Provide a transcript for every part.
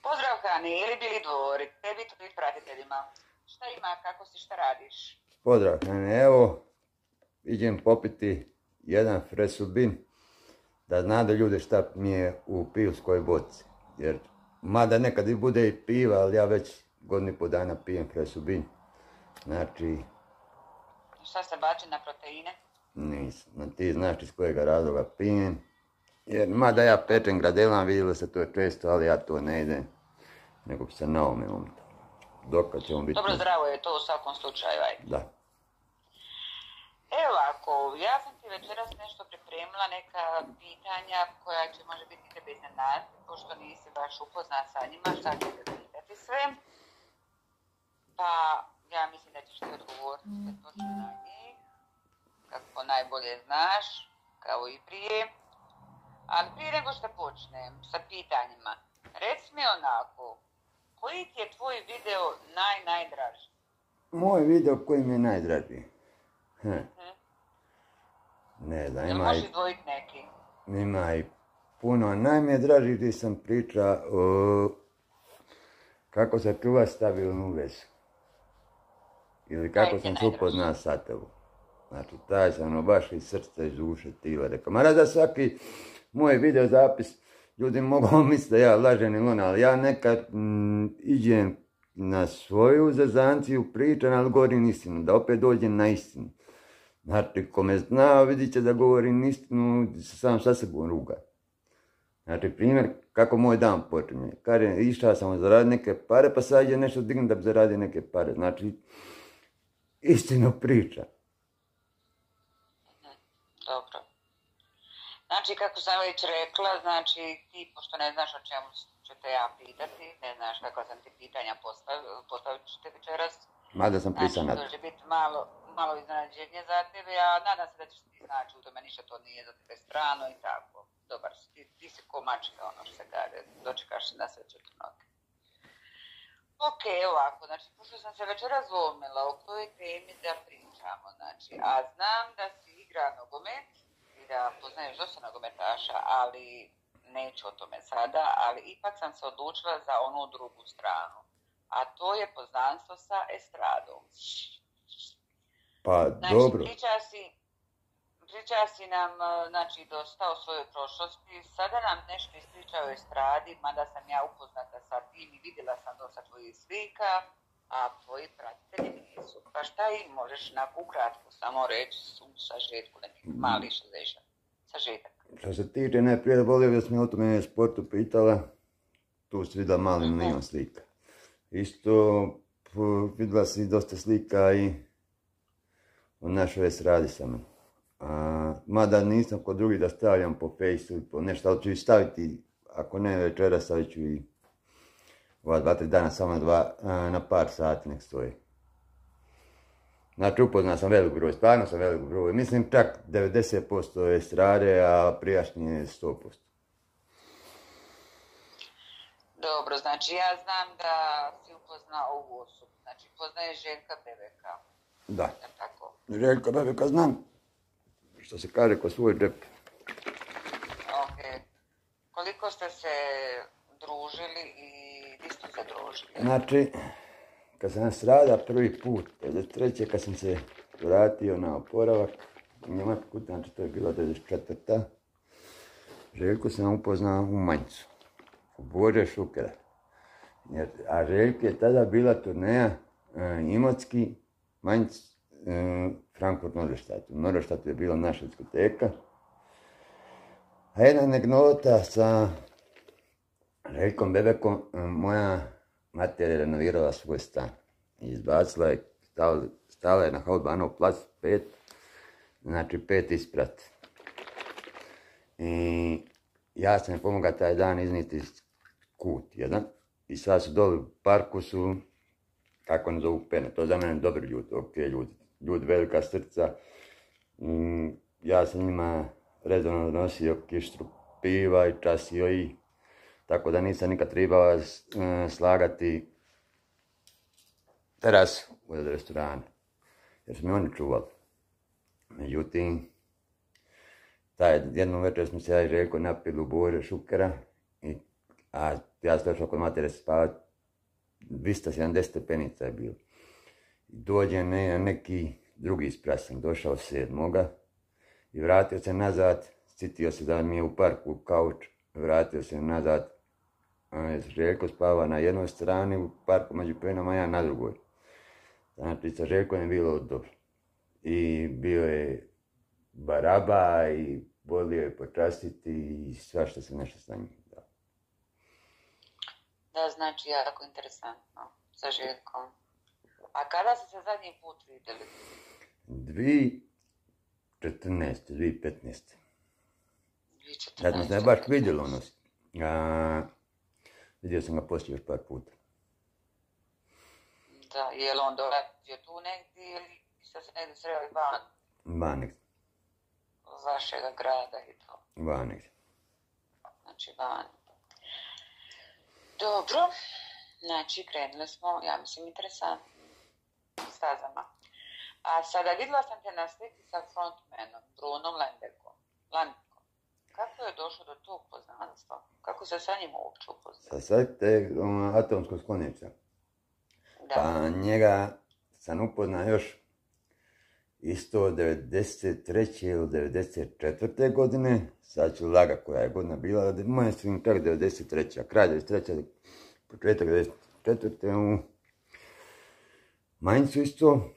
Pozdrav Hani, ili bili dvori, tebi i tvojim pratiteljima. Šta ima, kako si, šta radiš? Pozdrav, evo, idem popiti jedan fresubin, da zna da ljude šta mi je u pivskoj boci. Jer, mada nekad i bude i piva, ali ja već godinu i po dana pijem fresubin. Znači... Šta se bači na proteine? Nisam, ti znaš iz kojega razloga pijem. Jer, mada ja pečem gradelan, vidjelo se to često, ali ja to ne idem. Nego se na ome umta. Dokad će on biti... Dobro, zdravo je to u svakom slučaju, ajde. Da. Evo ovako, ja sam ti večeras nešto pripremila, neka pitanja koja će može biti tebe iznenaditi, pošto nisi baš upoznat sa njima, šta će te pitati sve. Pa, ja mislim da ćeš ti odgovoriti sve točno na njih, kako najbolje znaš, kao i prije. Ali prije nego što počnem sa pitanjima, reci mi onako, koji ti je tvoj video najdraži? Moj video koji mi je najdraži? Ne znam, ima možeš izdvojiti neki? Ima i puno. Najdraži gdje sam priča o kako se čuva stabilnu vezu. Ili kako sam se upoznao sa tebom. Znači, taj sam baš iz srca, iz duše tila rekao. Mada da svaki moj video zapis ljudi mogu misliti da ja lažem ili ono, ali ja nekad iđem na svoju zazanciju, pričam, ali govorim istinu, da opet dođem na istinu. Znači, ko me zna, vidit će da govorim istinu, sam sa sebom ruga. Znači, primjer, kako moj dan počinje. Kaže, išao sam zaraditi neke pare, pa sad je nešto dignuti da bi zaradio neke pare. Znači, istinu priča. Dobro. Znači, kako sam već rekla, znači, ti, pošto ne znaš o čemu ću te ja pitati, ne znaš kakva sam ti pitanja postavit ću te večeras. Mada sam pisan na to. Znači, to će biti malo iznenađenje za tebe, a nadam se da ćeš ti znači u tome, ništa to nije za tebe strano i tako. Dobar si, ti si ko mačka, ono što se kaže, dočekaš se na sve četiri noge. Ok, ovako, znači, pošto sam se večeras zlomila o kojoj temi da pričamo, znači, a znam da si igra nogomet i da poznaješ dosta nogometaša, ali neću o tome sada, ali ipak sam se odlučila za onu drugu stranu, a to je poznanstvo sa estradom. Pa, znači, dobro. Priča si nam, znači, dosta o svojoj prošlosti, sada nam nešto ispriča o estradi, mada sam ja upoznata sa tim i vidjela sam dosta tvojih slika, a tvoji pratitelji nisu. Pa šta im možeš ukratko samo reći u sažetku, neki mali sažetak? Što se tiče, najprije volio da smo o tome sportu pitala, tu si vidjela mali milion slika. Isto vidjela si dosta slika i o našoj estradi sama. Mada nisam kod drugih da stavljam po fejsu i po nešto, ali ću i staviti, ako ne večeras, stavit ću i ova 2-3 dana samo na par sati nek stoji. Znači, upoznao sam velik broj, stvarno sam velik broj. Mislim čak 90% estrade, a prijašnji je 100%. Dobro, znači ja znam da si upoznao ovu osobu, znači poznaješ Željka Bebeka. Da, tako? Željka Bebeka znam, što se kaže ko svoj džep. Ok, koliko ste se družili i gdje ste se družili? Znači, kad sam strada prvi put, 93. kad sam se vratio na oporavak u Njemačku, znači to je bilo 94. Željku sam upoznao u Manjcu, u Bože Šukera. A Željke je tada bila turneja Imotski, Manjc, Frankfurt, Norderstedt. U Norderstedtu je bila naša diskoteka. A jedna anegdota sa Željkom Bebekom, moja mater je renovirala svoj stan. Izbacila je, stala je na Halbanov plac 5, znači 5 isprat. I ja sam pomogao taj dan izniti kut jedan. I sad su doli u parku su, kako ne zovu, pene. To za mene dobri ljudi, ok ljudi, velika srca. Ja sam njima redovno donosio kištru piva i časio ih. Tako da nisam nikad trebao slagati terasu u restoranu, jer su mi oni čuvali. Međutim, jednu večer smo se ja i Željko napili u Bože Šukera, a ja sam došao kod matere spavati, 270 stepenica je bilo. Dođe neki drugi sprasan, došao 7. i vratio se nazad, sjetio se da mi je u parku kauč, vratio se nazad, Željko spava na jednoj strani u parku među penama, ja na drugoj. Znači, sa Željkom je bilo dobro. I bio je baraba i volio je počastiti i svašta se nešto sa njim. Da, znači, jako interesantno sa Željkom. A kada ste se zadnji put vidjeli? 2015. Da smo se baš vidjeli ono. Vidio sam ga poslije još par puta. Da, je li on dolazio tu negdje ili ste se negdje sreli van? Van negdje. Vašega grada i to? Van negdje. Znači van. Dobro, znači krenuli smo, ja mislim, interesantnim stazama. A sada vidjela sam te na sliki sa frontmanom, Brunom Landekom. Kako je došlo do tog poznanstva? Kako se sa njim uopće upoznao? Sa sajte atomskog skloniča. Da. Pa njega sam upoznao još isto 93. ili 94. godine. Sad ću laga koja je godina bila. Moje su čak 93. Kraj 93. Početak 94. u Mainzu isto.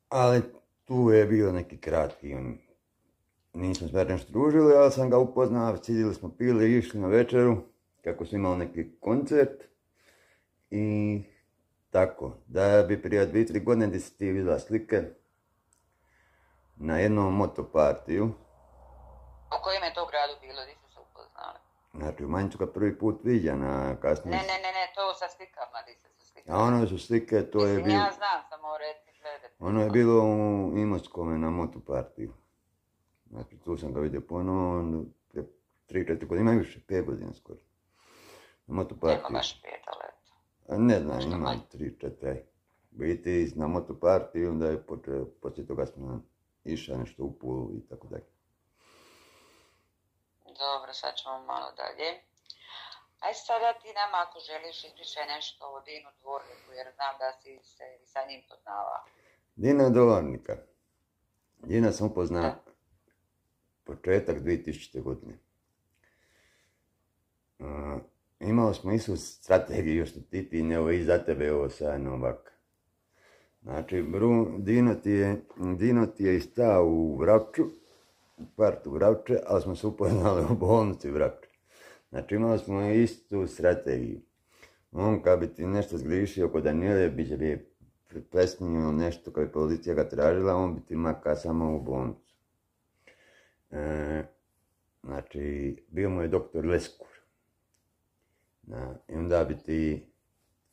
Ali tu je bio neki kratki. Nismo se nešto družili, ali sam ga upoznao. Sjedili smo, pili, išli na večeru. Kako su imali neki koncert. I tako, da bi prije 2-3 godine gdje si ti vidjela slike na jednom motopartiju. U kojem je to gradu bilo, gdje ste se upoznali? Znači, u Mainzu ga prvi put viđen, a kasnije... Ne, to sa slikama, gdje ste se slikali. A ono su slike, to je bilo... Mislim, ja znam, samo reci gledati. Ono je bilo u Imotskome na motopartiju. Znači, tu sam ga vidio ponovno, 3-4 godine, ima više, 5 godina skoro. Na motopartiju. Nema baš 5, ali eto. Ne znam, ima 3-4. Biti na motopartiju, onda je poslije toga smo išli nešto u Pulu i tako dalje. Dobro, sad ćemo malo dalje. Aj sada ti nama, ako želiš, ispričaj nešto o Dinu Dvorniku, jer znam da si se i sa njim poznala. Dina Dvornika. Dina sam upoznao početak 2000. godine. Imali smo istu strategiju, još što ti evo i za tebe ovo sajno ovako. Znači, Dino ti je stao u Vrapču, u kvartu Vrapče, ali smo se upoznali u bolnici Vrapče. Znači, imali smo istu strategiju. On kad bi ti nešto zgrišio oko Danijele, bi presnio nešto kad bi policija ga tražila, on bi ti maka samo u bolnicu. Znači, bio mu je doktor Leskur. I onda bi ti,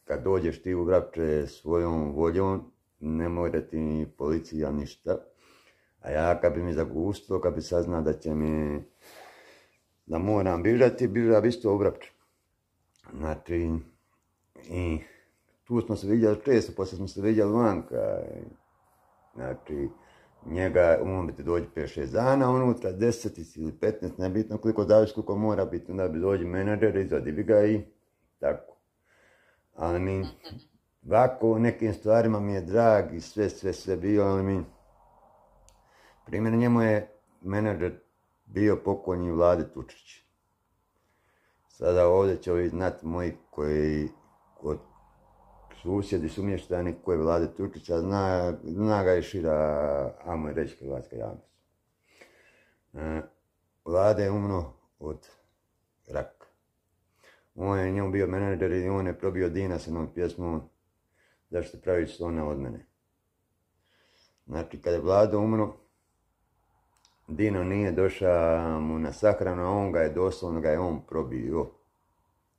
kad dođeš ti u Vrapče svojom voljom, ne mora ti ni policija ništa. A ja kad bi mi zagustilo, kad bi saznao da će mi, da moram bižati, biža bi isto u Vrapče. Znači, i tu smo se vidjeli često, poslije smo se vidjeli vanka. Znači, njega, on bi ti dođi 5-6 dana, unutra 10 ili 15, nebitno koliko zavis koliko mora biti, onda bi dođi menadžer, izvadi bi ga i tako. Ali mi, ovako u nekim stvarima mi je drag i sve bio, ali mi, primjer njemu je menadžer bio pokojni Vlade Tučić. Sada ovdje će ovi znati moji koji od susjedi su mještani koji Vlade Tučića, zna ga i šira, ajmo reći, hrvatska javnost. Vlade je umro od raka. On je njemu bio menadžer i on je probio Dina sa onom pjesmom Zašto praviš slona od mene. Znači, kad je Vlado umro, Dino nije došao mu na sahranu, a on ga je doslovno probio.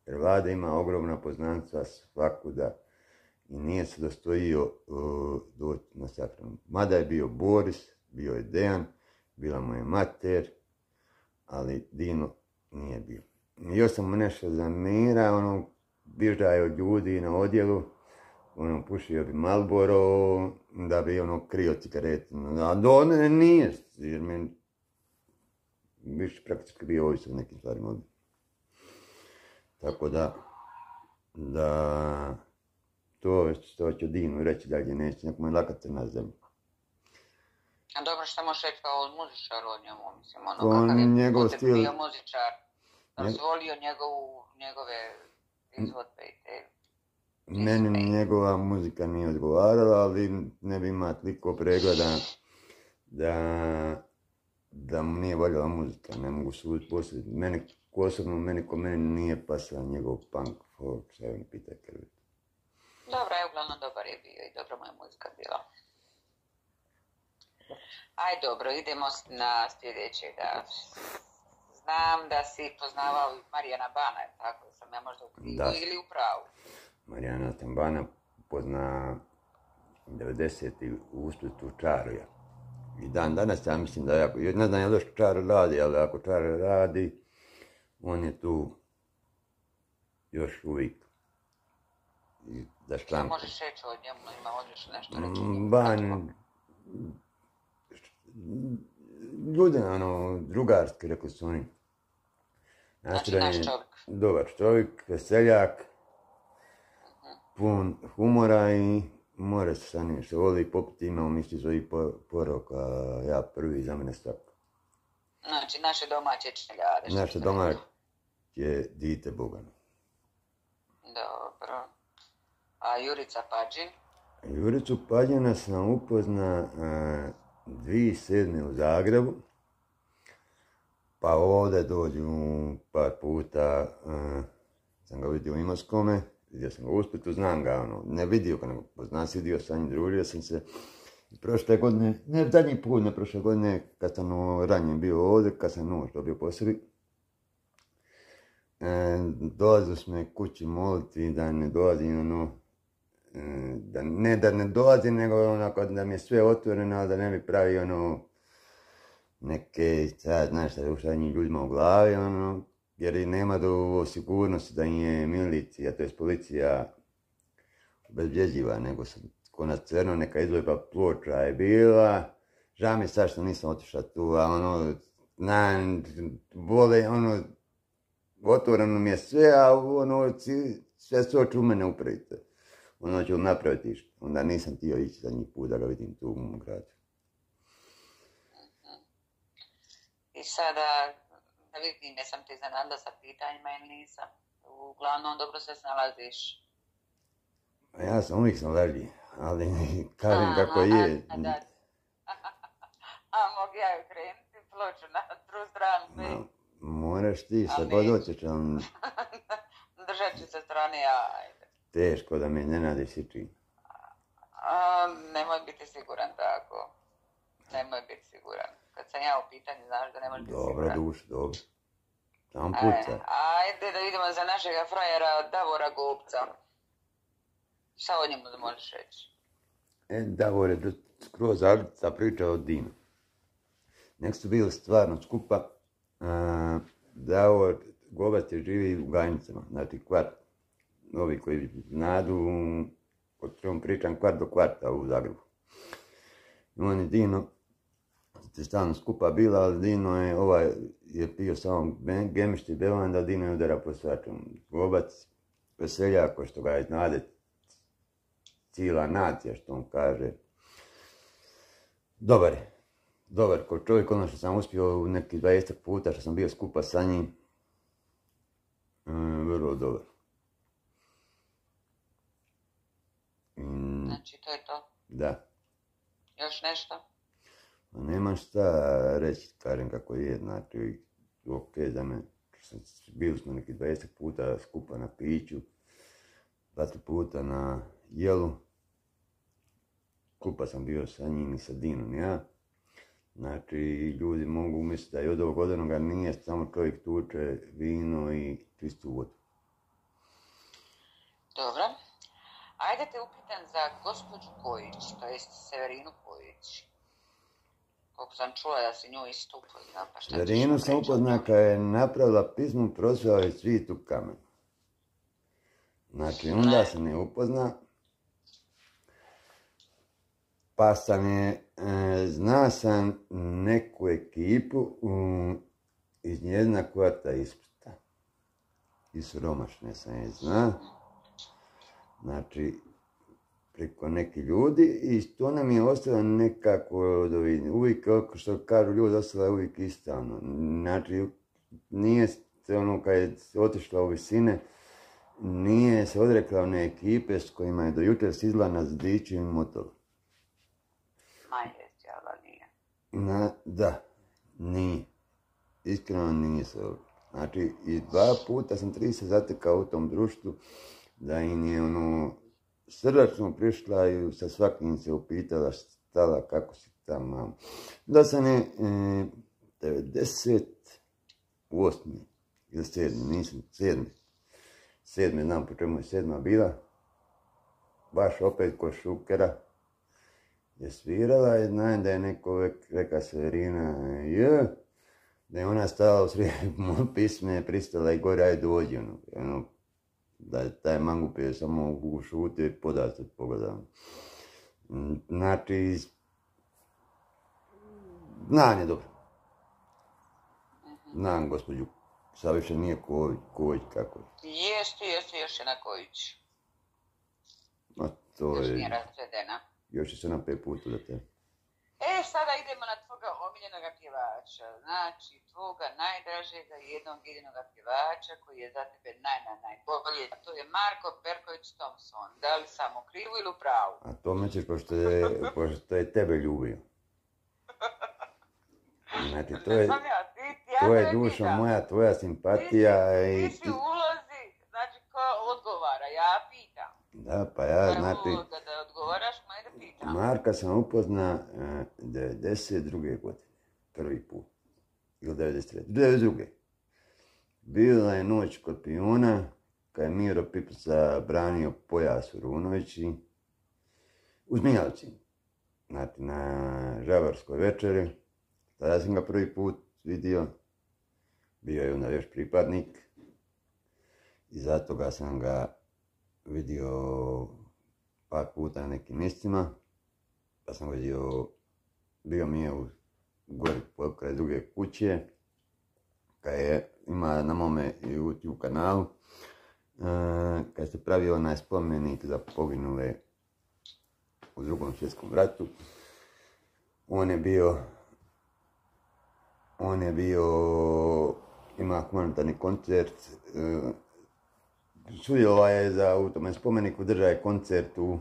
Jer Vlada ima ogromna poznanstva svakuda i nije se dostojio doći na sahranu. Mada je bio Boris, bio je Dejan, bila mu je mater, ali Dino nije bio. I još sam mu nešto zamira, bježao je od ljudi na odjelu, pušio bi Marlboro, da bi krio cigaretu. A do ne nije, jer mi više praktički bio ovisno nekim stvarima. Tako da to ću Dinu reći dalje, neće nekome lakati na zemlju. A dobro, što možeš reći kao muzičar o njemu, mislim, To kakav je njegov putem stil- bio muzičar, da si volio njegove izvodbe i te... Meni njegova muzika nije odgovarala, ali ne bi ima toliko pregleda da mu nije voljela muzika. Ne mogu suditi poslije. Meni ko meni nije pasao njegov punk, folk, šta je pita krvi. Dobro, je uglavnom dobar je bio i dobro mu je muzika bila. Aj dobro, idemo na sljedećega. Znam da si poznavao Marijana Bana, je tako? Sam ja možda u krivu ili u pravu? Marijana Tambana pozna 90. u Splitu Čaruja. I dan danas ja mislim da ne znam je li još Čaro radi, ali ako Čaro radi, on je tu još uvijek. Što možeš reći o njemu, ima odliš nešto reći? Ban, ljudi, drugarski, rekli su oni. Znači naš čovjek. Dobar čovjek, veseljak, pun humora i more se sa njim što voli popiti, imao misli svojih poroka, ja prvi, za mene svako. Znači naše domaće čeljade. Naše domaće dite Bogana. Dobro. A Jurica Pađin? Juricu Pađina sam upozna 2007. u Zagrebu, pa ovdje dođu par puta, sam ga vidio u Imotskome, vidio sam ga u Splitu, znam ga, ne vidio ga, nego poznam, vidio sa njim, družio sam se. Prošle godine, ne zadnji put, ne prošle godine, kad sam ranije bio ovdje, kad sam noć dobio po sebi, dolazili smo kući moliti da ne dolazi, da ne dolazi, nego onako da mi je sve otvoreno, ali da ne bi pravi neke, sad znaš šta je ušla njim ljudima u glavi, jer i nema do sigurnosti da im je milicija, to je policija obezbjeđiva, nego ko na crno, neka izložba ploča je bila, žao mi sad što nisam otišao tu, a otvoreno mi je sve, a sve su oči u mene upravite. Ću napraviti išta. Onda nisam htio ići za njih put da ga vidim tu u mom gradu. I sada, da vidim, jesam te iznenadila sa pitanjima ili nisam. Uglavnom, dobro se snalaziš. Ja sam uvijek snalažljiv, ali kažem kako je. A mogu ja joj krenuti ploču na drugu stranu? Moraš ti, sad god hoćeš. Držat ću se strane, ajde. Teško da me iznenadi siči. Nemoj biti siguran tako. Nemoj biti siguran. Kad sam ja u pitanju, znaš da ne možeš biti siguran. Dobro, duš, dobro. Samo puca. Ajde da idemo za našega frajera Davora Gobca. Šta o njemu da možeš reći? Davor je skroz Alica priča o Dinu. Nek su bili stvarno skupa. Davor Gobac je živi u Gajnicama, znači kvart. Ovi koji znadu, o čemu pričam, kvart do kvarta u Zagrebu. I on i Dino ste stalno skupa bila, ali Dino je pio samo gemišti bevan, da Dino je udara po svačom. Gobac, veseljak, ko što ga je znade, cijela nacija, što on kaže. Dobar je. Dobar, ko čovjek, ono što sam uspio u nekih 20 puta što sam bio skupa sa njim, vrlo dobar. Znači, to je to? Da. Još nešto? Nema šta reći, kažem kako je, znači, ok za me. Bili smo neki 20 puta skupa na piću, 20 puta na jelu. Skupa sam bio sa njim i sa Dinom, ja. Znači, ljudi mogu misliti da je od ovog odanoga nije samo čovjek tuče vino i čistu vodu. Dobro. Ajde te upitam za gospođu Kojić, to jest Severinu Kojić. Koliko sam čula da si nju isto upoznao, pa šta ćeš Severinu sam upoznao kad je napravila pismo Prosvao je cvit u kamenu. Znači, onda sam je upoznao. Pa sam je, zna sam neku ekipu iz njezina kvarta iz i siromašne sam je zna. Znači, preko neki ljudi i to nam je ostalo nekako od ovih, uvijek, što kažu ljudi, ostala je uvijek ista, ono. Znači, nije se ono, kad je otišla u visine, nije se odrekla one ekipe s kojima je do jučer stizla na Zdiću i Motoru. Da, nije. Iskreno nije se ovo. Znači, i 2 puta sam 3 se zatekao u tom društvu, da im je ono, srdačno prišla i sa svakim se upitala stala kako si tamo. Da sam je 98. ili 7. nisam 7. 7. znam po čemu je 7. bila. Baš opet kod Šukera je svirala i znam da je neko reka Severina da je ona stala u srijedu pisme, pristala i gore, ajde dođi, ono, da je taj mangup je samo u šute i podaste pogledam. Znači, znam je dobro. Znam gospođu, sad više nije Kojić, kako je. Jeste još jedna Kojić. Ma to još je... nije razvedena. Još je se na 5 puta da te... Sada idemo na tvoga omiljenoga pjevača. Znači, tvoga najdražega jednog jedinog pjevača koji je za tebe najbolji. A to je Marko Perković Thompson. Da li sam u krivu ili u pravu? A to misliš pošto je tebe ljubio. Znači, to je duša moja, tvoja simpatija i... Ti si u ulozi, znači ko odgovara, ja pitam. Da, pa ja, znači... Da odgovaraš, da pitam. Marka sam upozna 92. godine, prvi put. Ili 93. 92. Bila je noć kod Pijuna, kad je Miro Piplica branio pojas u Runovići, u Zmijalovci. Znači, na Žavarskoj večeri. Tada sam ga prvi put vidio. Bio je onda još pripadnik. I zato ga sam ga vidio par puta na nekim mjestima. Pa sam vidio, bio mi je u gori pokraj druge kuće. Kad je, ima na mome YouTube kanalu. Kad se pravio onaj spomenik za poginule u Drugom svjetskom ratu. On je bio, ima humanitarni koncert, sudjelovao je u tome spomeniku, držao je koncert u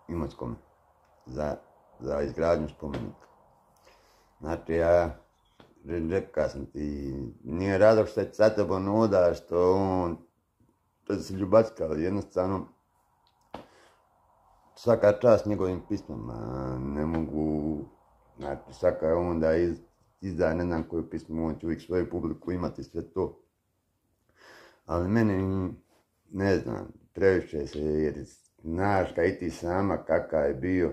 Imotskome za izgradnju spomenika. Znači, ja rekao sam ti, nije razlog što je sa tebom oda, što on, to se ljubacka, ali jednostavno, svaka čast njegovim pismama, ne mogu, znači, svaka onda izda ne znam koju pismu, on će uvijek svoju publiku imati sve to. Ali mene, ne znam, previše se, jer znaš kaj i ti sama kakav je bio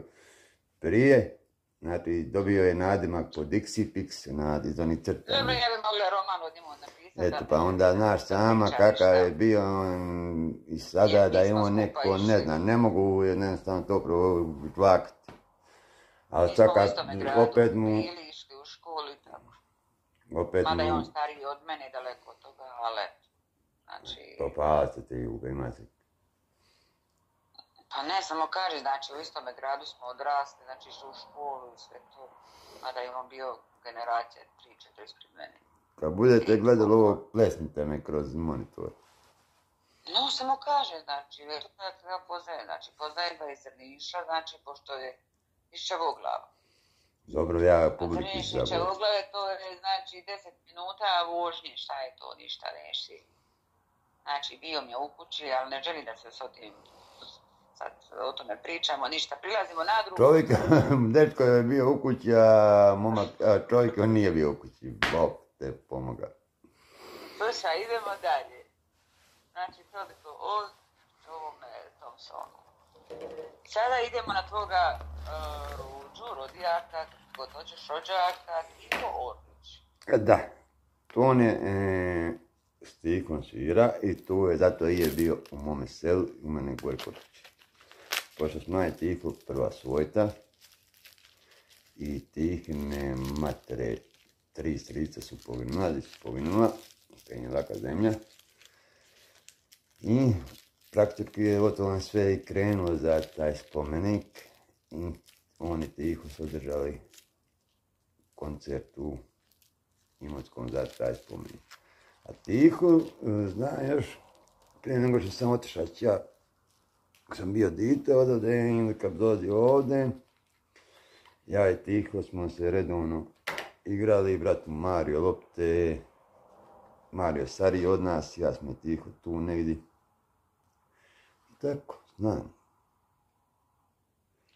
prije, znači dobio je nadimak po Dixie Pix, iz onih crta. Dobro, ja bi mogla roman od njemu napisati. Eto, pa onda znaš sama kakav je bio i sada da je on neko, ne znam, ne mogu jednostavno to provakati. Ali čak opet mu... u školi i tako. Opet mu... Mada je on stariji od mene, daleko od toga, ali znači... To hvala se ti, Ljuba, ima se. Pa ne, samo kaže, znači u istome gradu smo odrasli, znači išli u školu i sve to. Mada je on bio generacija 3-4 ispred mene. Kad budete gledali ovo, plesnite me kroz monitor. No, samo kaže, znači, ja poznajem, znači, poznajem da je iz Niša, znači, pošto je iz Čavoglava. Dobro, ja publiku izrabujem. Čavoglave, to je, znači, 10 minuta vožnje, šta je to, ništa neši. Znači, bio mi je u kući, ali ne želim da se s otim, sad o tome pričamo, ništa, prilazimo na drugu. Čovjek, dečko je bio u kući, a čovjek on nije bio u kući, Bog te pomoga. Slušaj, idemo dalje. Znači, toliko o ovome Thompsonu. Sada idemo na tvoga Ruđu, rodijaka, god hoćeš rođaka, Tiko Orlić. Da, to on je s Tikom svira i tu je, zato je bio u mome selu, u mene gore kod kuće. Pošto smo je Tiko prva svojta i Tihine matere, 3 strice su poginula, kad je laka zemlja. I praktički je gotovo sve i krenulo za taj spomenik i oni tiho su održali koncert u Imotskom za taj spomenik. A tiho, zna još, prije nego što sam otišao, ja sam bio dite odavde ili kad dođe ovdje, ja i tiho smo se redovno igrali, brat Mario lopte, Mario stariji od nas, ja smo tiho tu negdje. Tako, znam.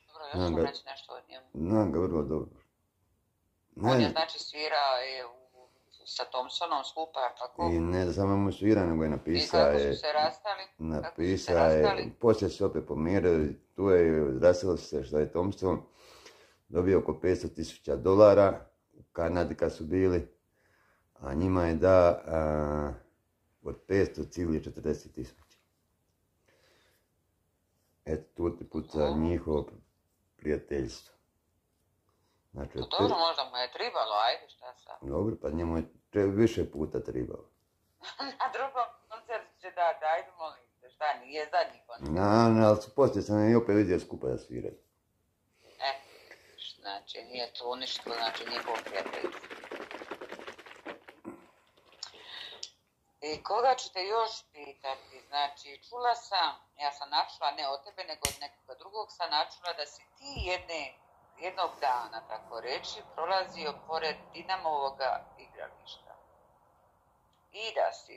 Dobro, još ću reći nešto od njemu. Znam ga vrlo dobro. On je znači svirao sa Thompsonom skupa, tako? I ne da samo mu svira, nego je napisao. I kako su se rastali? Napisao je, poslije se opet pomirili, tu je razrasilo se što je Thompson dobio oko $500,000 u Kanadi kad su bili, a njima je da od 500,40,000. Eto, tu ti puca njihovo prijateljstvo. Znači, dobro, možda mu je tribalo, ajde, šta sad? Dobro, pa njemu je više puta tribalo. Na drugom koncertu će dati, ajde molim te, šta, nije zadnji koncert? Ali poslije sam i opet vidio skupa da sviraju. Znači, nije to uništilo, znači njihovo prijateljstvo. I koga ću te još pitati? Znači, čula sam, ja sam načula, ne od tebe, nego od nekoga drugog sam načula da si ti jednog dana, tako reći, prolazio pored Dinamovoga igrališta. I da si,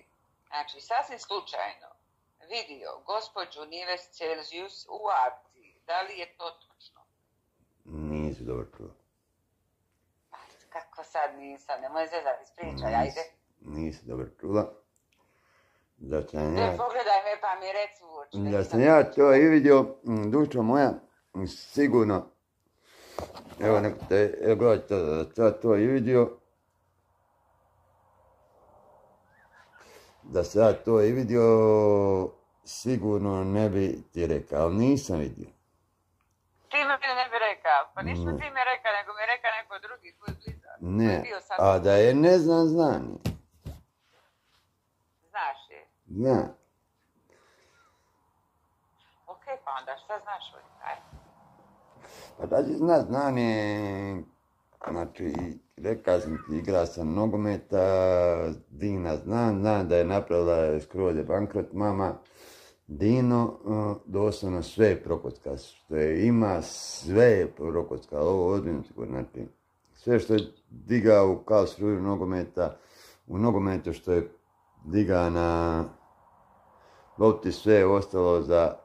znači, sasvim slučajno vidio gospođu Nives Celsius u akciji. Da li je to točno? Nisi dobro čula. Kako sad nisam, nemoj zezati, ispričaj, ajde. Nisi dobro čula. Pogledaj me pa mi reci u oči. Da sam ja to i vidio, dušo moja, sigurno, evo gledajte, da to i vidio, da sam ja to i vidio, sigurno ne bi ti rekao, ali nisam vidio. Ti me ne bi rekao, pa ništa ti mi rekao, nego mi rekao neko drugi tvoj blizak. Ne, a da je ne znam, znam. Znaš je? Znam. Ok, pa onda šta znaš od njega? Pa da će znam je, znači, rekao sam ti, igrao sam nogometa, Dina znam da je napravila skroz je bankrot, mama, Dino, doslovno sve je prokockao, što je ima, sve je prokockao, ovo ozbiljno, znači, sve što je digao kao struju nogometa, u nogometu što je digao na lopti, sve je ostalo za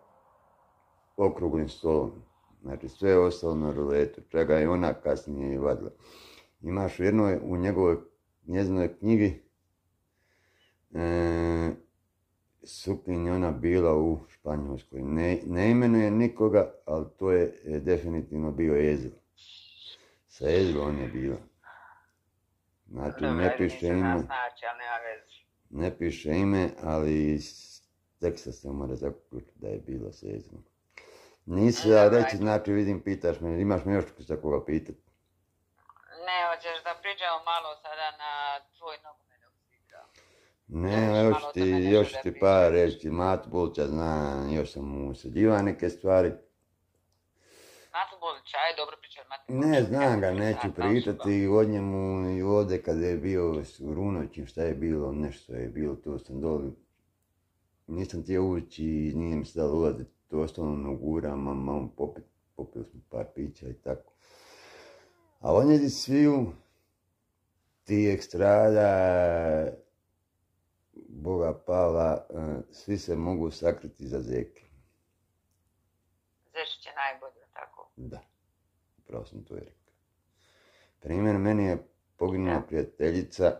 okruglim stolom. Znači sve je ostalo na ruletu, čega je ona kasnije i vadila. Imaš u njezinoj knjigi suknji je ona bila u Španjolskoj. Ne imenuje nikoga, ali to je definitivno bio Ezil. Sa Ezilom je bila. Znači ne piše ime. Ne piše ime, ali iz teksta se mora zaključiti da je bilo sa Ezilom. Nisi ja reći, znači vidim, pitaš me, imaš me još za koga pitati? Ne, hoćeš da priđemo malo sada na tvoj nogomet dok si igrao. Ne, još ti par reći, Matu Bulića znam, još sam mu usađivao neke stvari. Matu Bulića, aj dobro pričaj Matu Bulića. Ne, znam ga, neću pričati od njemu i ovdje kada je bio u Runovićim, šta je bilo, nešto je bilo, tu sam doli. Nisam htio ući i nije mi se dalo ulaziti, to ostalo naguram, malo popili smo par pića i tako. A on je sviju, ti Ekstrada, Boga Pavla, svi se mogu sakriti za Zeke. Zešić je najbolje, tako? Da, upravo sam to i rekao. Primjer, meni je poginula prijateljica,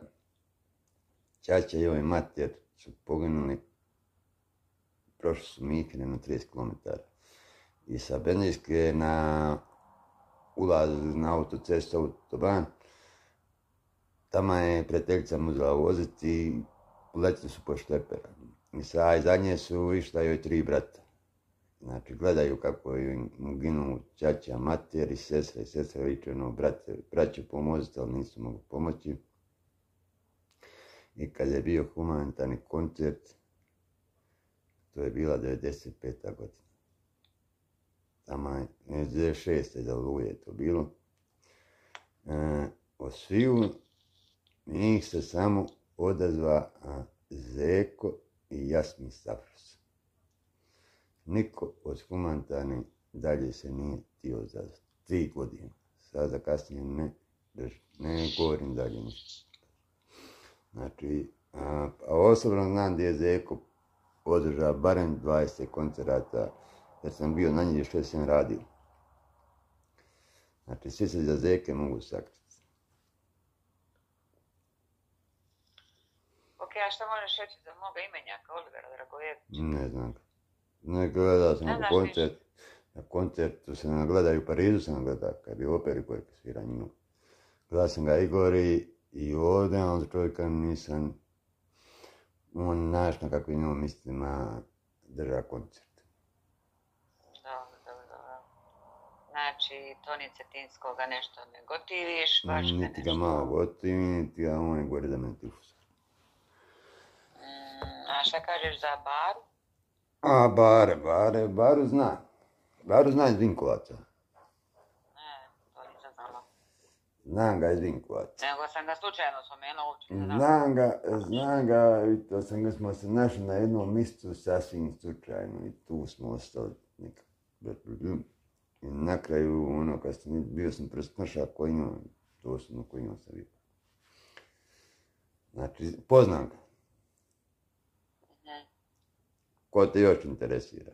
Ćaća i ovaj mater su poginuli, prošli su Mihne na 30 km. I sa Benzinske na ulaz na autocestu Autoban, tamo je prijateljica mu uzela voziti i uletili su po šlepera. I za nje su išla joj 3 brata. Znači, gledaju kako mu ginu Ćaća, mater i sestra viče ono, braće pomozite, ali nisu mogli pomoći. I kad je bio humanitarni koncert, To je bila 95. godina. Tamo je 96. za Oluje je to bilo. Od sviju njih se samo odazva Zeko i Jasmin Safros. Niko od humanitarnih dalje se nije htio za 3 godine. Sada kasnije ne govorim dalje ništa. Znači, a osobno znam gdje je Zeko održao barem 20 koncerata, jer sam bio na njih što sam radio. Znači, svi se za Zeke mogu sakriti. Ok, a šta možeš reći za moga imenjaka, Olivera Dragojevića? Ne znam. Ne gledao sam na koncert. Na koncertu se nagledaju, u Parizu sam gledao, kad je bio operi koji svira nju. Gledao sam ga Igori i ovdje, on čovjeka nisam, on znaš na kakvim njom mislima drža koncert. Dobro. Znači, Toni Cetinskoga nešto ne gotiviš, baš te Niti ga malo gotivim, niti ga on je gore da me tifus. A šta kažeš za Baru? A Baru zna. Baru zna iz Vinkovaca. Ne, to nisam znala. Znam ga iz Vinkovaca. Nego sam ga slučajno spomenuo uopće. Znam ga, i to smo se našli na jednom mjestu sasvim slučajno i tu smo ostali nekako. I na kraju, kad sam bio sam presmršao Kojinjom, doslovno Kojinjom sam bio. Znači, poznam ga. Ko te još interesira?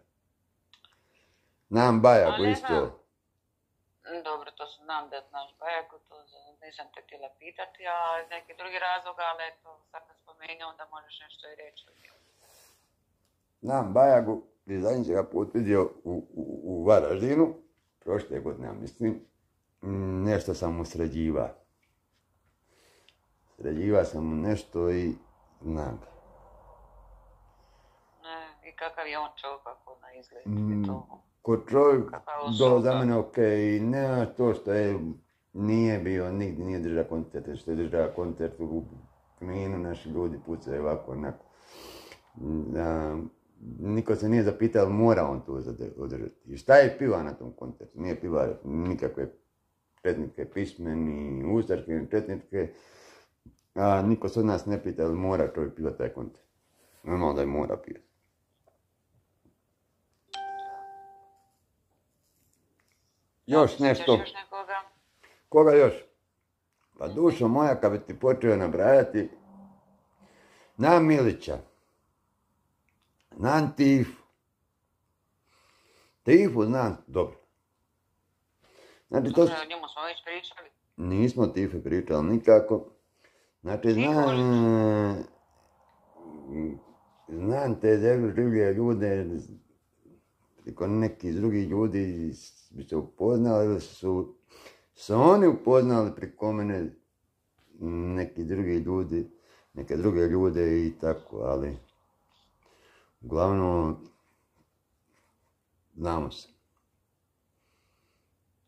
Znam Bajagu isto. Dobro, to znam da znaš Bajagu, to nisam te htjela pitati, a iz nekih drugih razloga, ali eto, sad kad spomenuo, onda možeš nešto i reći. Znam Bajagu, i zadnji ga put vidio u Varaždinu, prošle godine, ja mislim, nešto sam mu sređiva. Sređiva sam mu nešto i znam ga. I kakav je on čovjek, kako na izgled? Ko čovjek, za mene ok, i nema to što je, nije bio, nigdje nije držao koncert, što je držao koncert u Kninu, naši ljudi pucaju ovako, onako. Niko se nije zapitao, mora on to održati. I šta je piva na tom koncertu? Nije piva nikakve četnike pisme, ni ustaške, ni četnike. A niko se od nas ne pita, ali mora čovjek piva taj koncert. Normalno da je mora pivati. Još nešto. Koga još? Pa dušo moja, kad bi ti počeo nabrajati, znam Milića, znam Tifu. Tifu znam dobro. Znači, to... O njemu smo već pričali. Nismo Tifu pričali nikako. Znači, znam te življe ljude, preko neki drugi ljudi bi se upoznali, ili su se oni upoznali preko mene neki drugi ljudi, neke druge ljude i tako, ali uglavnom znamo se.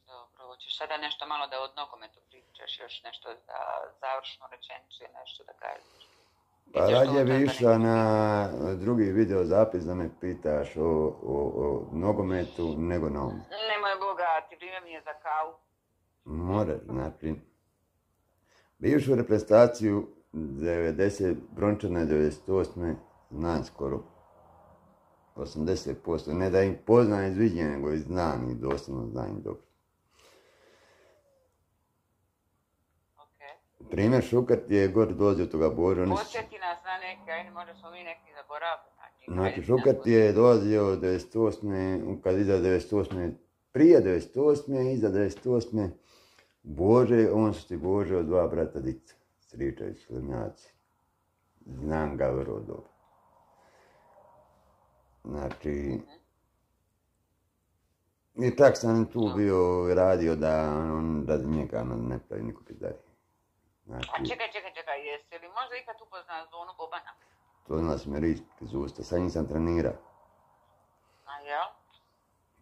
Dobro, hoćeš sada nešto malo da od nogometu pričaš, još nešto za završnu rečenicu i nešto da kažeš? Pa rađe bi išla na drugi video zapis da me pitaš o nogometu nego na ovom. Nemoj Boga, ti vrijeme mi je za kavu. More, znači. Bivšu reprezentaciju 90, brončane 98. znam skoro 80%. Ne da im poznam iz viđenja, nego i znam i doslovno znam im dobro. Primjer Šukert je gore dolazio od toga Boža. Podsjeti nas na neke, ajde možda smo mi neki zaboravili. Znači Šukert je dolazio 98. kad iza 98. Prije 98. iza 98. Bože, on su ti Bože od 2 brata Dica, Stričević, Slemnjaci. Znam ga vrlo dobro. Znači, i tak sam tu bio radio da on radi njega ne pravi niko pizdarije. Znači, a čekaj, jesi li možda ikad upoznao Zonu Bobana? To nas me riječ iz usta, sa njim sam trenirao. A jel?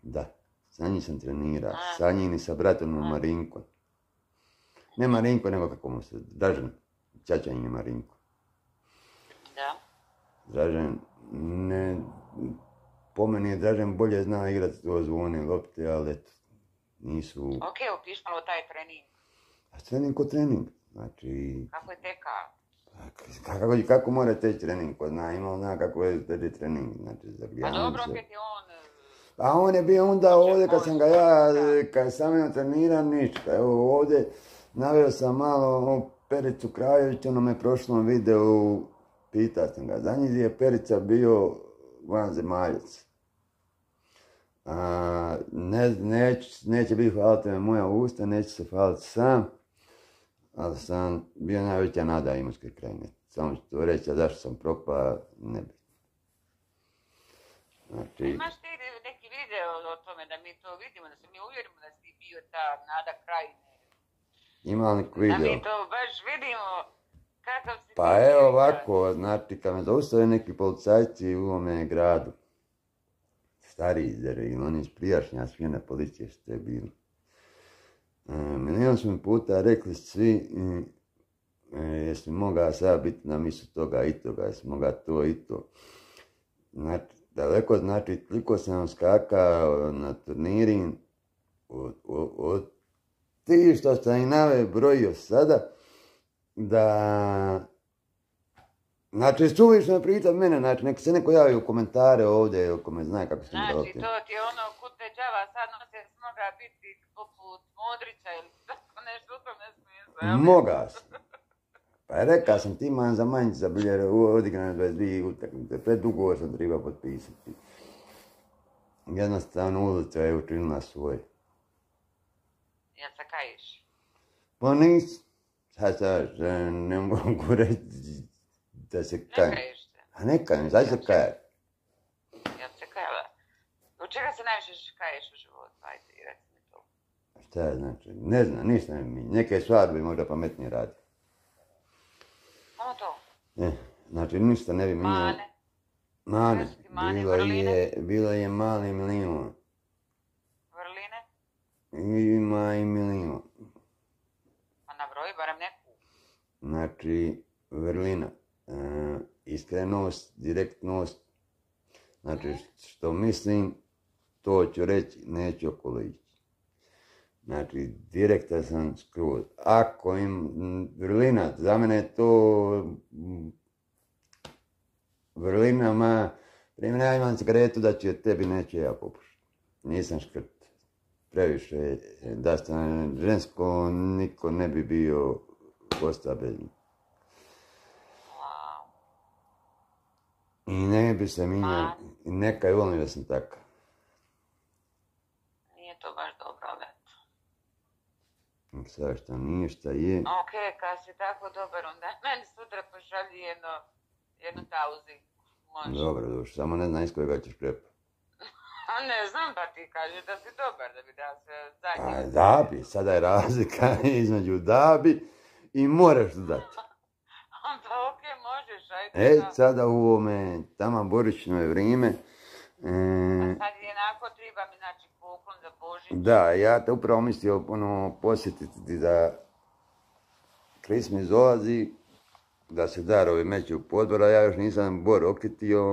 Da, sa njim sam trenirao, sa njim i sa bratom Marinkom. Ne Marinko, nego kako mu se, Dražen, Čačan je Marinko. Da? Dražen, po meni je Dražen bolje zna igrati to zvone lopte, ali eto, nisu... Ok, opiš malo taj trening. A trening ko trening, znači... Kako je tekao? Kako mora teći trening kod nas, ima zna kako je teći trening, znači za Pa dobro, opet je on... A on je bio onda ovdje kad sam ga ja, kad sam ja treniram ništa, evo ovdje naveo sam malo Pericu Krajević, ono me prošlom videu, pitao sam ga, za njih je Perica bio vanzemaljac. Neće biti hvaliti me moja usta, neće se hvaliti sam, ali sam bio najveća nada Imotske Krajine. Samo ću to reći, a zašto sam propao, ne bi. Znači... Imaš ti neki video o tome da mi to vidimo, da se mi uvjerimo da si bio ta nada Krajine? Ima li neki video? Da mi to baš vidimo kakav si... Pa evo ovako, znači kad me zaustave neki policajci u ovome gradu, stariji ili oni iz prijašnja smjena policije što je bilo. Milion su mi puta rekli svi, jesi mogao sada biti na misu toga i toga, jesi mogao to i to. Znači, daleko, znači, toliko sam skakao na turniri, od ti što sam i nave brojio sada, da... Znači, suvišno pritat mene, znači, nek se neko javi u komentare ovdje, ako me zna kako sam Znači, to ti je ono, kud te džava sad nose, moga biti poput Modrića ili tako nešto u tome smislu. Moga se. Pa rekao sam ti man za manjice za biljer, odigrane 22 utakmice, predugo sam treba potpisati. Jednostavno ulica je učinila svoje. Jel se kajiš? Pa nisam. Sad ne mogu reći da se kajem. Ne kajiš se? A ne kajem, sad se kajem. Jel se kajala? U čega se najviše kaješ u životu? Ajde, reci mi to. Šta je znači? Ne znam, ništa ne mi. Neke stvari bi možda pametnije radio. Samo to? Znači ništa ne bi mijenjao. Mane? Bilo je mali milion. Vrline? Ima i milion. Pa nabroji barem neku. Znači, vrlina, iskrenost, direktnost, znači što mislim, to ću reći, neću okolo ići. Znači, direktan sam skroz. Ako im vrlina, za mene je to vrlina, primjer ja imam cigaretu da će tebi neće ja popušiti. Nisam škrt. Previše, da sam žensko, niko ne bi bio ostao bez njih. I ne bi se minjao, nekaj volim da sam takav. Nije to baš dobro, ali eto. Sada što nije, šta je. Ok, kad si tako dobar, onda meni sutra pošalji jednu tauzi. Može. Dobro, samo ne znam iz kojega ćeš prepa. Ne znam, pa ti kažeš da si dobar, da bi da se zadnji. Da bi, sada je razlika između da bi i moraš dati. Pa ok, možeš, ajde. Sada u ovome tamo božićno je vrijeme. Pa sad jednako treba mi znači poklon za Božić. Da, ja te upravo mislio posjetiti da Christmas dolazi, da se darovi meću u podbor, a ja još nisam bor okitio,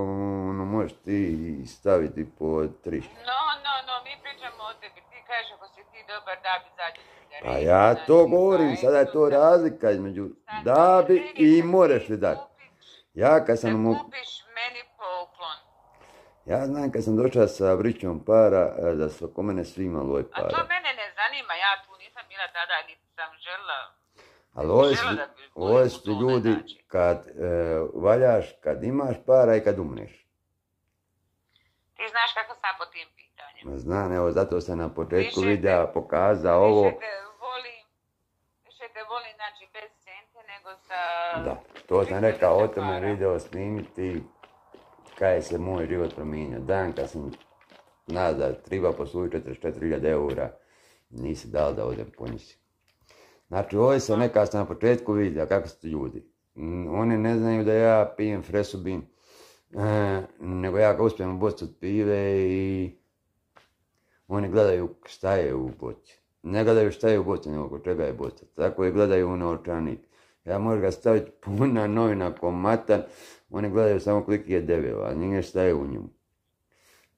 možeš ti staviti po 3. No, mi pričamo o tebi, ti kažeš ako si ti dobar da bi zadnji cigaretu. Pa ja to govorim, sada je to razlika između da bi i moraš li dati. Ja kad sam da kupiš meni poklon. Ja znam kad sam došao sa vrićom para, da su oko mene svi imali ovaj para. A to mene ne zanima, ja tu nisam bila tada, niti sam žela. Ali ovo su ljudi kad valjaš, kad imaš para i kad umreš. Ti znaš kako sam po tim pitanjima. Znam, evo, zato sam na početku videa pokazao ovo. Više te volim, znači, bez cente nego sa... Da, to sam rekao, o tome video snimiti, kaj se moj život promijenio. Dan kad sam nazad treba poslužiti 44.000 eura, nisi dao da odem po njih. Znači, ovo se neka sam na početku vidio kako su ljudi. Oni ne znaju da ja pijem Fresubin, nego ja ga uspijem u bocu od pive i oni gledaju šta je u boci. Ne gledaju šta je u boci, nego oko čega je boca. Tako i gledaju u novčanik. Ja možu ga staviti puna novina komatan, oni gledaju samo koliki je debel, a nije šta je u njemu.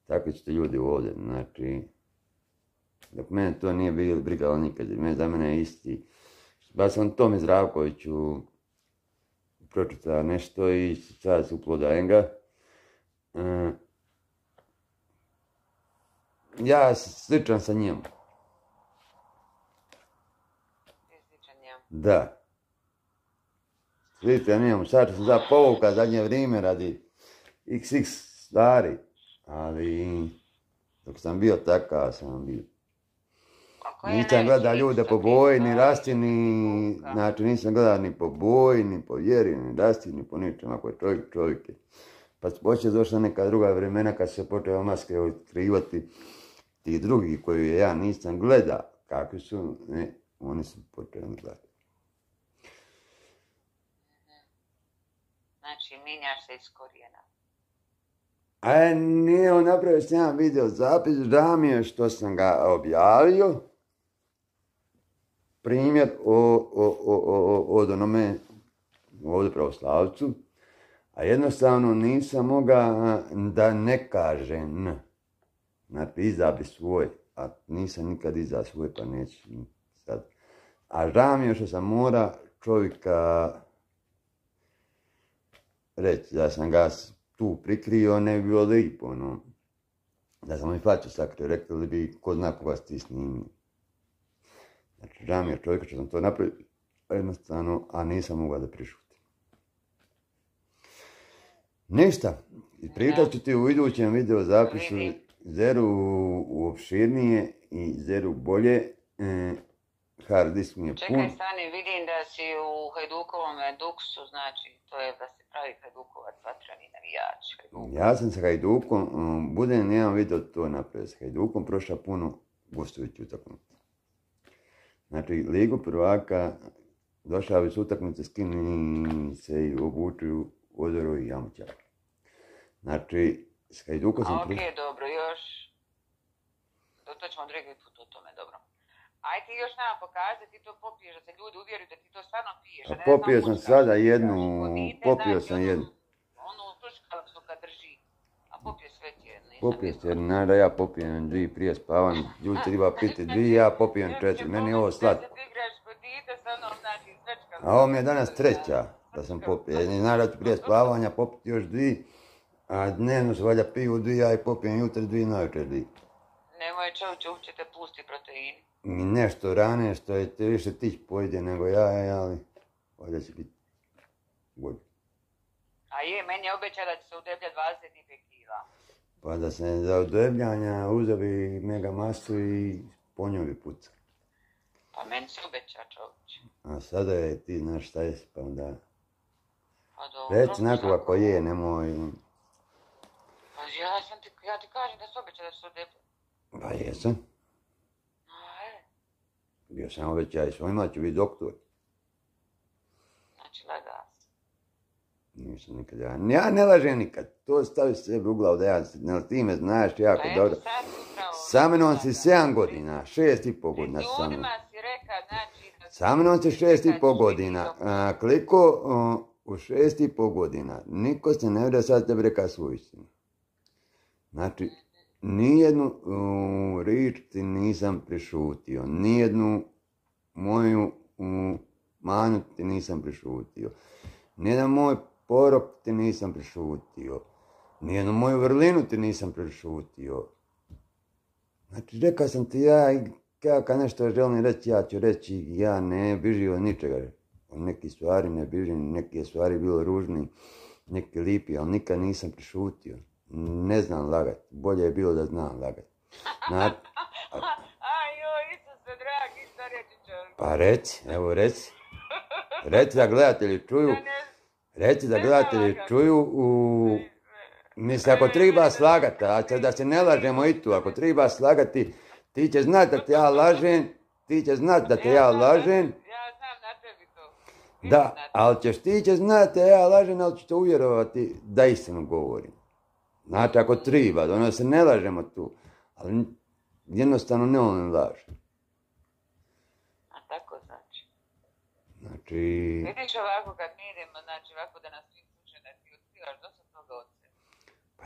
Takvi ćete ljudi ovdje, znači, dok mene to nije bilo brigalo nikad, za mene je isti. Baš sam Tomi Zdravkoviću pročitao nešto i sad uplodajem ga. Ja sličan sa njim. Da. Sličan njemu, sad sam za povuka zadnje vrijeme radi XX stvari, ali dok sam bio takav sam bio. Nisam gledao ljude po boji, ni rasti, ni... Znači nisam gledao ni po boji, ni po vjeri, ni rasti, ni po ničem. Ako je čovjek je. Pa poslije došla neka druga vremena kad se počeo maske otkrivati. Ti drugi koji ja nisam gledao, kakvi su, ne, oni su počeli gledati. Znači, minjaš se iz korijena. A nije on napravio sam jedan video zapis, žao mi je što sam ga objavio. Primjer od onome ovdje pravoslavcu, a jednostavno nisam mogao da ne kažem. Znači, iza bi svoj, a nisam nikad iza svoj, pa neću sad. A žao mi je što sam mora čovjeka reći da sam ga tu prikrio, ne bi bilo lipo, no. Da sam mi facu sakrio, rekli bi ko zna koga si ti snimio. Znači, žao mi je čovjeka što sam to napravio, jednostavno, a nisam mogao da prišutim. Ništa, pričat ću ti u idućem video zapisu Zeru uopširnije i Zeru bolje. Hard disk mi je pun. Čekaj, stani, vidim da si u Hajdukovom Duksu, znači, to je da se pravi Hajdukovac, vatreni navijač. Ja sam sa Hajdukom, budem jedan video to napravio sa Hajdukom, prošla puno gostujući utakmice. Znači, Ligu prvaka, došao bi s utakmice, skini se i obučuju Ozoru i Jamućar. Znači, s Hajdukom sam... A okej, dobro, još... To ćemo drugi put o tome, dobro. Aj ti još nama pokazati, ti to popiješ, da se ljudi uvjeruju da ti to stvarno piješ. A popio sam sada jednu, popio sam jednu. Onu sluškalicu kad drži, a popio sve ti jednu. Popio se jednu, da ja popijem dvije prije spavam, ljudi treba piti dvije, ja popijem četiri, meni je ovo slatko. A ovo mi je danas treća da sam popio, znaš da ću prije spavanja popiti još dvije, a dnevno se valjda piju dvije, ja i popijem jutro dvije, navečer dvije. Nemoj čovječe, uopće te pusti proteini. Mi nešto rane što je više tić pojde nego ja, ali valjda će biti bolje. A je, meni je obećao da će se udeblja 25 kila. Pa da se za udebljanja uzeo bi mega masu i po njoj bi pucao. Pa meni se obeća čovječe. A sada je, ti znaš šta je, pa onda... Pa dobro. Reci nekoga ko je, nemoj... Pa ja ti kažem da se obeća da se udeblja. Pa jesam. Bio sam obećaj svojima, ću biti doktor. Znači, lagao si. Nisam nikad, ja ne lažem nikad. To stavi sebi u glavu da ja, ti me znaš jako dobro. Sa mnom si 7 godina, 6,5 godina sa mnom. Ljudima si rekao, znači... Sa mnom si 6,5 godina. Kliko u 6,5 godina. Niko se ne vidi sad tebi reka svoju istinu. Znači, nijednu riječ ti nisam prišutio, nijednu moju manu ti nisam prišutio, nijedan moj porok ti nisam prišutio, nijednu moju vrlinu ti nisam prišutio. Znači, rekao sam ti ja, kad nešto želim reći, ja ću reći, ja ne bižim od ničega. Od nekih stvari ne bižim, neke stvari bilo ružni, neke lipi, ali nikad nisam prišutio. Ne znam lagati, bolje je bilo da znam lagati. Ajoj, Isuse dragi, šta reći čovjek? Pa reci, evo reci. Reci da gledatelji čuju. Reci da gledatelji čuju. Mislim, ako treba slagati, a da se ne lažemo i tu, ako treba slagati, ti će znati da te ja lažem, ti će znati da te ja lažem. Ja znam na tebi to. Da, ali ti će znati da ja lažem, ali ću te uvjerovati da istinu govorim. Znači, ako treba, ono se ne lažemo tu, ali jednostavno ne on laže. A tako znači? Znači... Vidiš ovako kad mi idemo, znači ovako da nas svi sluče, da ti otkrivaš dosta toga od sebe. Pa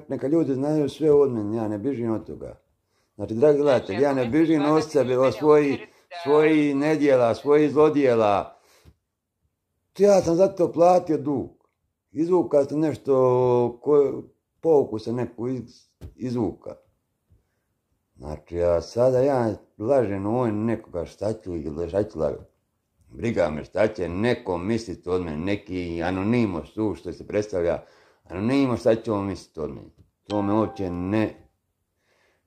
Neka ljudi znaju sve od mene, ja ne bježim od toga. Znači, dragi gledatelji, ja ne bježim od sebe, od svojih nedjela, svojih zlodjela. Ja sam zato platio dug. Izvuka sam nešto, pouku se neku izvuka. Znači, a sada ja lažem ovoj nekoga šta ću ili šta ću lagat. Briga me šta će neko misliti od mene, neki anonimos tu što se predstavlja. Anonimos šta će on misliti od mene. To me uopće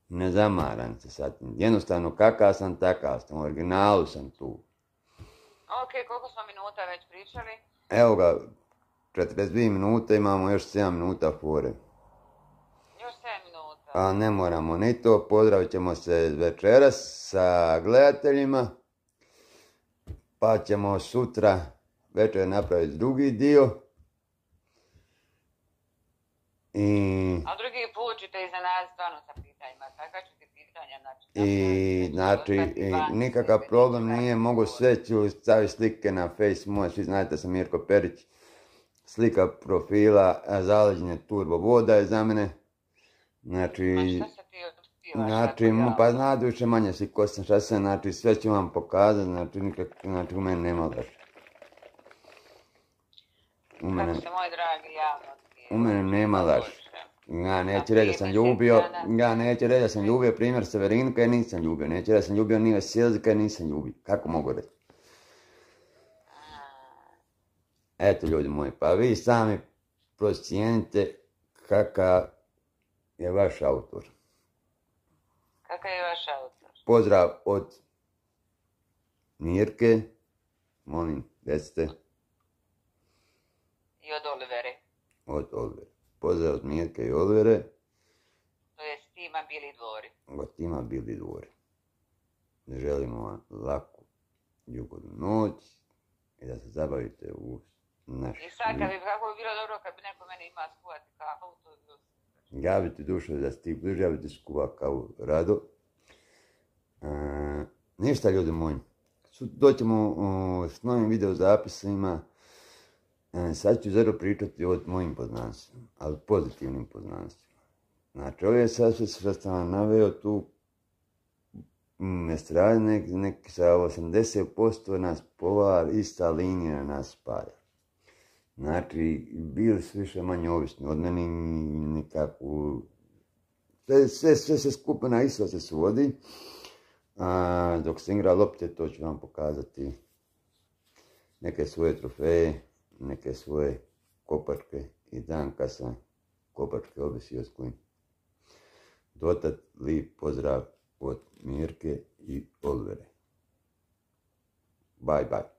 ne zamaram se sad. Jednostavno kakav sam, takav sam. U originalu sam tu. Ok, koliko smo minuta već pričali? Evo ga, 42 minuta, imamo još 7 minuta fore. Još 7 minuta. A ne moramo ni to, pozdravit ćemo se večeras sa gledateljima. Pa ćemo sutra večer napraviti drugi dio. A drugi put ćete iznenaditi stvarno sa pitanjima. Kakva ću ti pitanja? Nikakav problem nije, mogu sve ću staviti slike na Face moj, svi znate da sam Mirko Perić. Slika profila, zaleđenje turbo voda je za mene. Znači, pa znate više manje svi ko sam šta sam, znači sve ću vam pokazati, znači u mene nema laži. Kako se moj dragi javno u mene nema laži. Ja neću reći da sam ljubio, primjer Severinka jer nisam ljubio, neću reći da sam ljubio Nive Sjezika jer nisam ljubio. Kako mogu reći? Eto ljudi moji, pa vi sami procijenite kakav je vaš autor. Kakav je vaš autor? Pozdrav od Mirke, molim, recite. I od Olivere. Od Olivere. Pozdrav od Mirke i Olivere. To je s tima Bili dvori. Od tima Bili dvori. Želimo vam laku, ljugodnu noć i da se zabavite u naš... I sad kako bi bilo dobro kad bi neko meni ima skuvati kafu, to bi bilo super. Ja bi ti dušao da si ti bliže, ja bi ti skuva kavu rado. Ništa ljudi moji. Doćemo s novim videozapisima. Sad ću zero pričati o mojim poznanstvima, ali pozitivnim poznanstvima. Znači, ovo je sad što sam vam naveo tu strane, neki sa 80% nas povar, ista linija nas spaja. Znači, bili su više manje ovisni od meni, nekako, sve se skupa na isto se svodi. Dok se igra lopte, to ću vam pokazati neke svoje trofeje, neke svoje kopačke i dan kad sam kopačke obisio s kojim. Dotad lijep pozdrav od Mirke i Olivere. Bye bye.